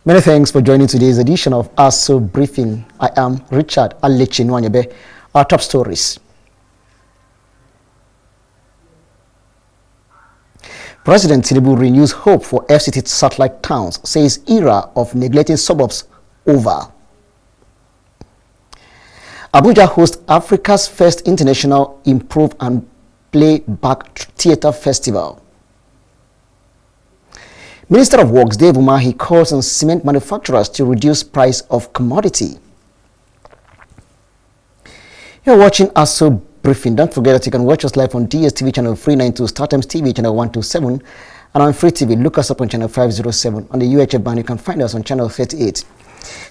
Many thanks for joining today's edition of Aso Briefing. I am Richard Alechinwanyebe. Our top stories. President Tinubu renews hope for FCT satellite towns, says era of neglecting suburbs over. Abuja hosts Africa's first international Improve and Playback Theatre Festival. Minister of Works Dave Umahi calls on cement manufacturers to reduce price of commodity. You're watching Aso Briefing. Don't forget that you can watch us live on DSTV channel 392, StarTimes TV channel 127, and on Free TV. Look us up on channel 507. On the UHF band, you can find us on channel 38.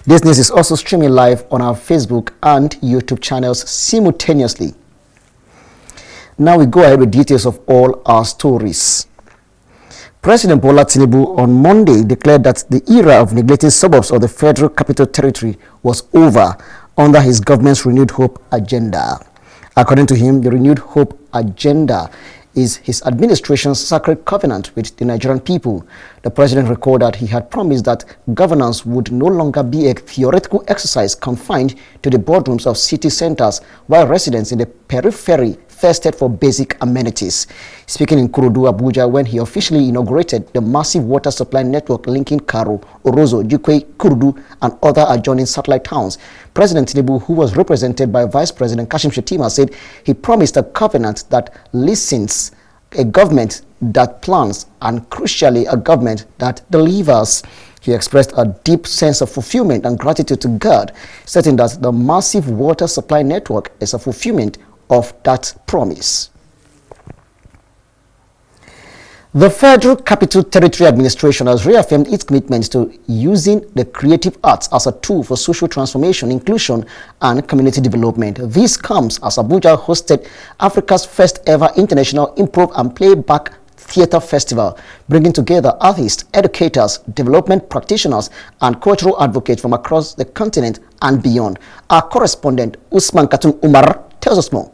This news is also streaming live on our Facebook and YouTube channels simultaneously. Now we go ahead with details of all our stories. President Bola Tinubu on Monday declared that the era of neglecting suburbs of the Federal Capital Territory was over under his government's Renewed Hope agenda. According to him, the Renewed Hope agenda is his administration's sacred covenant with the Nigerian people. The president recalled that he had promised that governance would no longer be a theoretical exercise confined to the boardrooms of city centers, while residents in the periphery thirsted for basic amenities. Speaking in Kurudu, Abuja, when he officially inaugurated the massive water supply network linking Karo, Orozo, Jukwe, Kurudu, and other adjoining satellite towns, President Tinubu, who was represented by Vice President Kashim Shettima, said he promised a covenant that listens, a government that plans, and crucially, a government that delivers. He expressed a deep sense of fulfillment and gratitude to God, stating that the massive water supply network is a fulfillment of that promise. The Federal Capital Territory Administration has reaffirmed its commitment to using the creative arts as a tool for social transformation, inclusion, and community development. This comes as Abuja hosted Africa's first ever international Improve and Playback Theatre Festival, bringing together artists, educators, development practitioners, and cultural advocates from across the continent and beyond. Our correspondent, Usman Katun Umar, tells us more.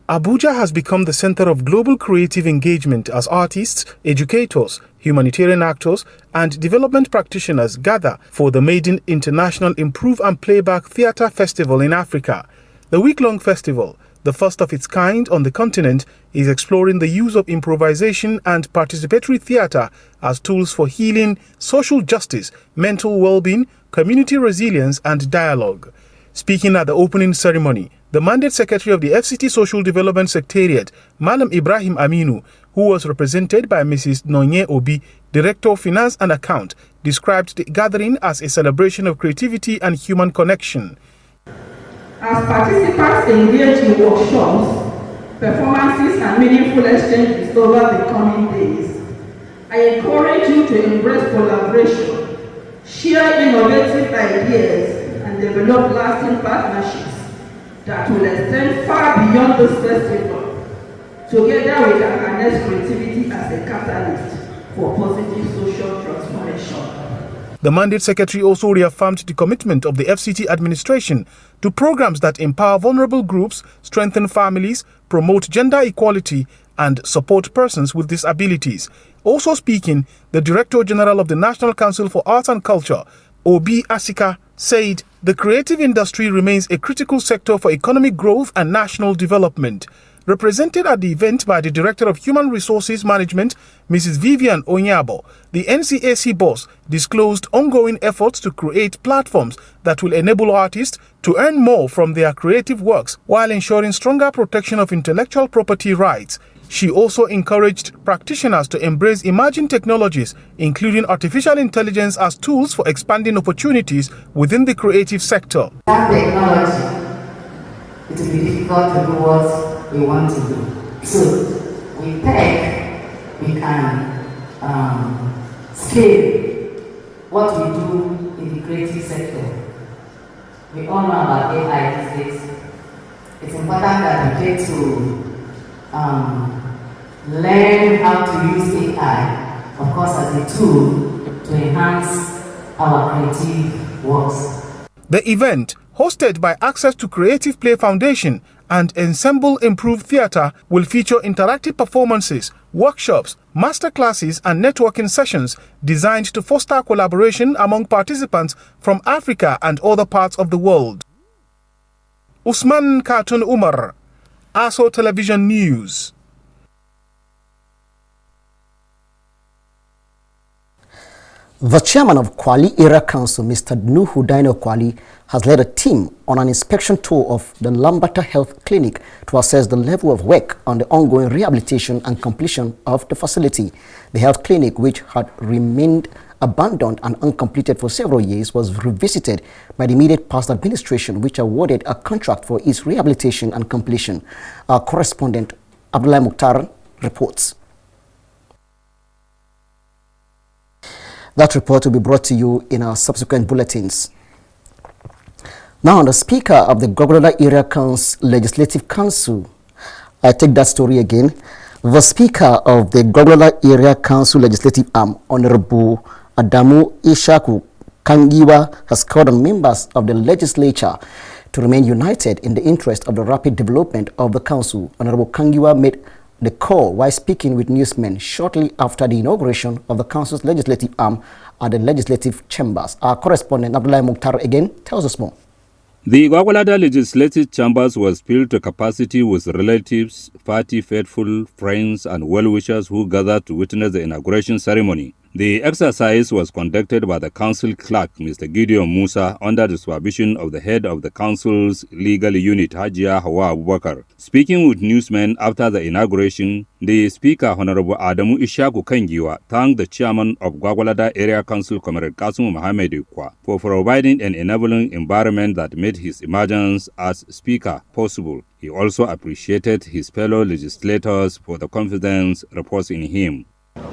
Abuja has become the center of global creative engagement as artists, educators, humanitarian actors, and development practitioners gather for the maiden International Improve and Playback Theatre Festival in Africa. The week-long festival, the first of its kind on the continent, is exploring the use of improvisation and participatory theatre as tools for healing, social justice, mental well-being, community resilience, and dialogue. Speaking at the opening ceremony, the Mandate Secretary of the FCT Social Development Secretariat, Madam Ibrahim Aminu, who was represented by Mrs. Nonye Obi, Director of Finance and Account, described the gathering as a celebration of creativity and human connection. As participants engage in workshops, performances, and meaningful exchanges over the coming days, I encourage you to embrace collaboration, share innovative ideas, and develop lasting partnerships that will extend far beyond this festival, together we can harness creativity as a catalyst for positive social transformation. The Mandate Secretary also reaffirmed the commitment of the FCT administration to programs that empower vulnerable groups, strengthen families, promote gender equality, and support persons with disabilities. Also speaking, the Director General of the National Council for Arts and Culture, Obi Asika, said the creative industry remains a critical sector for economic growth and national development. Represented at the event by the Director of Human Resources Management, Mrs. Vivian Onyabo, the NCAC boss disclosed ongoing efforts to create platforms that will enable artists to earn more from their creative works while ensuring stronger protection of intellectual property rights. She also encouraged practitioners to embrace emerging technologies, including artificial intelligence, as tools for expanding opportunities within the creative sector. That technology, it will be difficult to do what we want to do. So, with tech, we can scale what we do in the creative sector. We all know about AI these days. It's important that we get to learn how to use AI, of course, as a tool to enhance our creative works. The event, hosted by Access to Creative Play Foundation and Ensemble Improved Theatre will feature interactive performances, workshops, masterclasses and networking sessions designed to foster collaboration among participants from Africa and other parts of the world. Usman Katun Umar, Aso Television News. The chairman of Kwali Area Council, Mr. Nuhu Dino Kwali, has led a team on an inspection tour of the Lambata Health Clinic to assess the level of work on the ongoing rehabilitation and completion of the facility. The health clinic, which had remained abandoned and uncompleted for several years, was revisited by the immediate past administration, which awarded a contract for its rehabilitation and completion. Our correspondent, Abdullah Mukhtar, reports. That report will be brought to you in our subsequent bulletins. Now, the Speaker of the Gwagwalada Area Council Legislative Council, I take that story again. The Speaker of the Gwagwalada Area Council Legislative Arm, Honorable Adamu Ishaku Kangiwa, has called on members of the legislature to remain united in the interest of the rapid development of the council. Honorable Kangiwa made the call while speaking with newsmen shortly after the inauguration of the council's legislative arm at the legislative chambers. Our correspondent Abdullah Mukhtar again tells us more. The Gwagwalada Legislative Chambers was filled to capacity with relatives, party faithful, friends and well-wishers who gathered to witness the inauguration ceremony. The exercise was conducted by the council clerk, Mr. Gideon Musa, under the supervision of the head of the council's legal unit, Hajia Hawa Abubakar. Speaking with newsmen after the inauguration, the Speaker, Honorable Adamu Ishaku Kangiwa, thanked the chairman of Gwagwalada Area Council, Comrade Kasum Mohammed Ikwa, for providing an enabling environment that made his emergence as Speaker possible. He also appreciated his fellow legislators for the confidence reposed in him.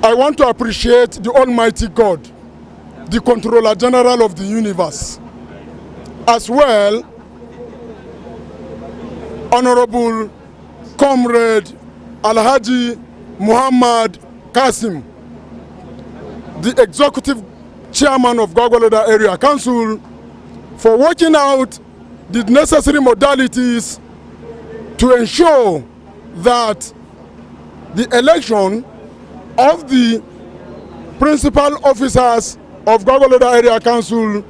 I want to appreciate the Almighty God, the Controller General of the universe, as well Honorable Comrade Alhaji Muhammad Kasim, the Executive Chairman of Gwagwalada Area Council, for working out the necessary modalities to ensure that the election of the principal officers of Gwagwalada Area Council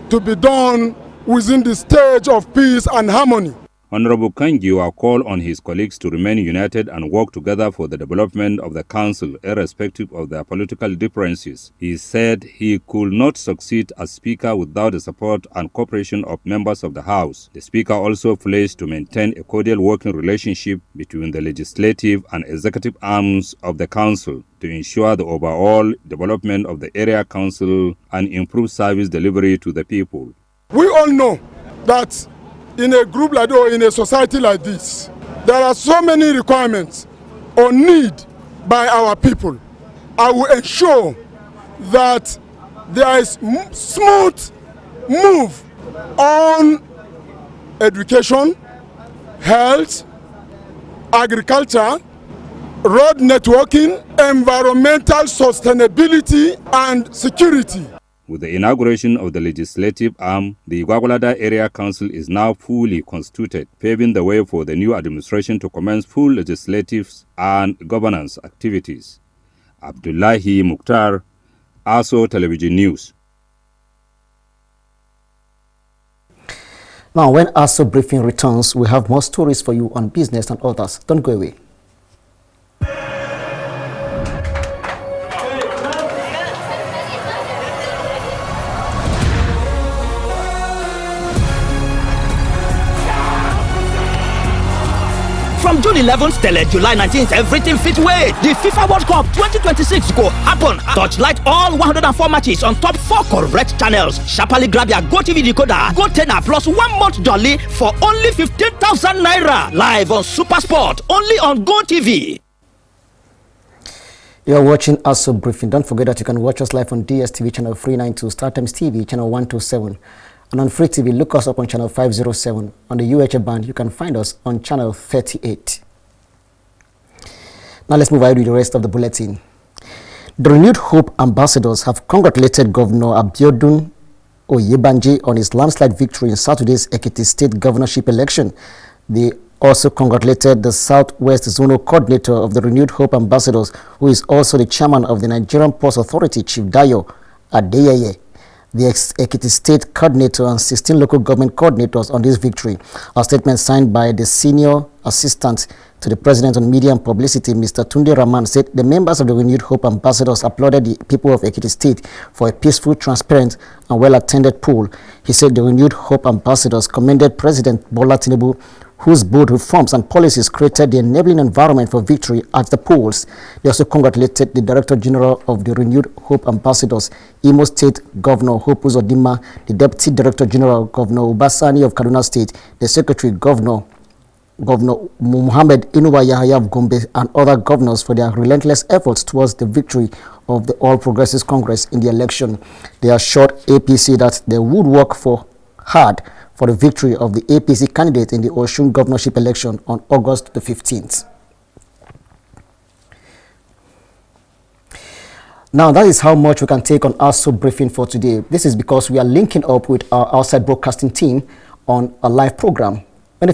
to be done within the stage of peace and harmony. Honorable Kangiwa called on his colleagues to remain united and work together for the development of the council, irrespective of their political differences. He said he could not succeed as Speaker without the support and cooperation of members of the House. The Speaker also pledged to maintain a cordial working relationship between the legislative and executive arms of the council to ensure the overall development of the area council and improve service delivery to the people. We all know that in a group like this or in a society like this, there are so many requirements or need by our people. I will ensure that there is smooth move on education, health, agriculture, road networking, environmental sustainability and security. With the inauguration of the legislative arm, the Gwagwalada Area Council is now fully constituted, paving the way for the new administration to commence full legislative and governance activities. Abdullahi Mukhtar, Aso Television News. Now, when Aso Briefing returns, we have more stories for you on business and others. Don't go away. From June 11th till July 19th, everything fit way. The FIFA World Cup 2026 go happen. Touchlight all 104 matches on top 4 correct channels. Sharply grab your GoTV decoder, Go Tenor plus 1 month jolly for only 15,000 naira. Live on Super Sport, only on GoTV. You're watching Aso Briefing. Don't forget that you can watch us live on DSTV channel 392, StarTimes TV channel 127. And on Free TV, look us up on channel 507. On the UHF band, you can find us on channel 38. Now let's move ahead with the rest of the bulletin. The Renewed Hope ambassadors have congratulated Governor Abiodun Oyebanje on his landslide victory in Saturday's Ekiti State governorship election. They also congratulated the Southwest Zonal Coordinator of the Renewed Hope Ambassadors, who is also the chairman of the Nigerian Ports Authority, Chief Dayo Adeyeye, the Ekiti State Coordinator, and 16 local government coordinators on this victory. A statement signed by the Senior Assistant to the President on Media and Publicity, Mr. Tunde Rahman, said the members of the Renewed Hope Ambassadors applauded the people of Ekiti State for a peaceful, transparent, and well-attended poll. He said the Renewed Hope Ambassadors commended President Bola Tinubu, whose bold reforms and policies created the enabling environment for victory at the polls. They also congratulated the Director General of the Renewed Hope Ambassadors, Imo State Governor Hope Uzodinma, the Deputy Director General Governor Obasani of Kaduna State, the Secretary Governor Muhammad Inuwa Yahaya of Gombe, and other governors for their relentless efforts towards the victory of the All Progressives Congress in the election. They assured APC that they would work hard for the victory of the APC candidate in the Osun governorship election on August the 15th. Now, that is how much we can take on Aso Briefing for today. This is because we are linking up with our outside broadcasting team on a live program.